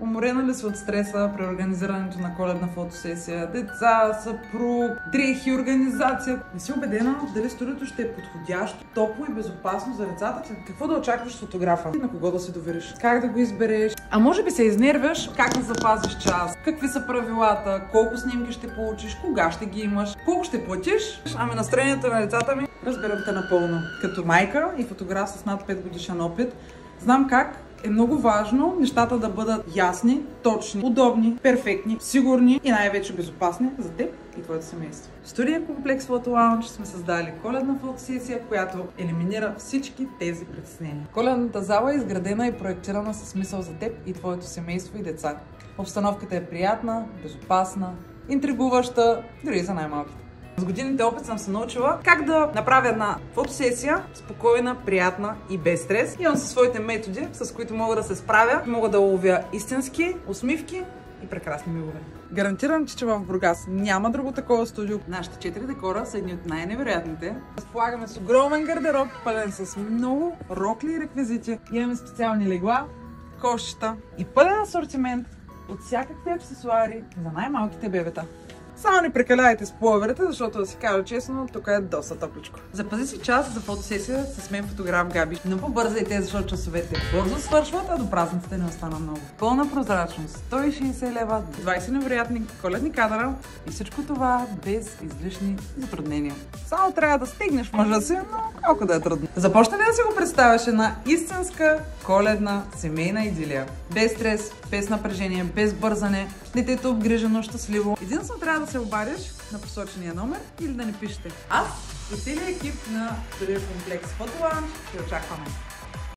Уморена ли си от стреса при организирането на коледна фотосесия? Деца, съпруг, дрехи, организация. Не си убедена дали студиото ще е подходящо, топло и безопасно за децата ти? Какво да очакваш от фотографа? На кого да се довериш? Как да го избереш? А може би се изнервяш как да запазиш час? Какви са правилата? Колко снимки ще получиш? Кога ще ги имаш? Колко ще платиш? Ами настроението на децата ми разбирам те напълно. Като майка и фотограф с над 5 годишен опит, знам как е много важно нещата да бъдат ясни, точни, удобни, перфектни, сигурни и най-вече безопасни за теб и твоето семейство. В студия Комплекс Photo Lounge сме създали коледна фотосесия, която елиминира всички тези притеснения. Коледната зала е изградена и проектирана със смисъл за теб и твоето семейство и деца. Обстановката е приятна, безопасна, интригуваща, дори и за най-малките. С годините опит съм се научила как да направя една фотосесия спокойна, приятна и без стрес. Имам със своите методи, с които мога да се справя, мога да ловя истински усмивки и прекрасни милове. Гарантирам, че в Бургас няма друго такова студио. Нашите 4 декора са едни от най-невероятните. Разполагаме с огромен гардероб, пълен с много рокли и реквизити. Имаме специални легла, кошчета и пълен асортимент от всякакви аксесуари за най-малките бебета. Само не прекалявайте с пуловерите, защото да си кажа честно, тук е доста топличко. Запази си час за фотосесия с мен фотограф Габи. Не побързайте, защото часовете бързо свършват, а до празниците не остана много. Пълна прозрачност, 160 лева, 20 невероятни коледни кадра и всичко това без излишни затруднения. Само трябва да стигнеш мъжа си, но колко да е трудно. Започна ли да си го представяш една истинска коледна семейна идилия? Без стрес, без напрежение, без бързане, детето обгрижено, щастливо. Единствено трябва да се обадиш на посочения номер или да ни пишете. Аз и целият екип на студио Комплекс Photo Lounge ще очакваме.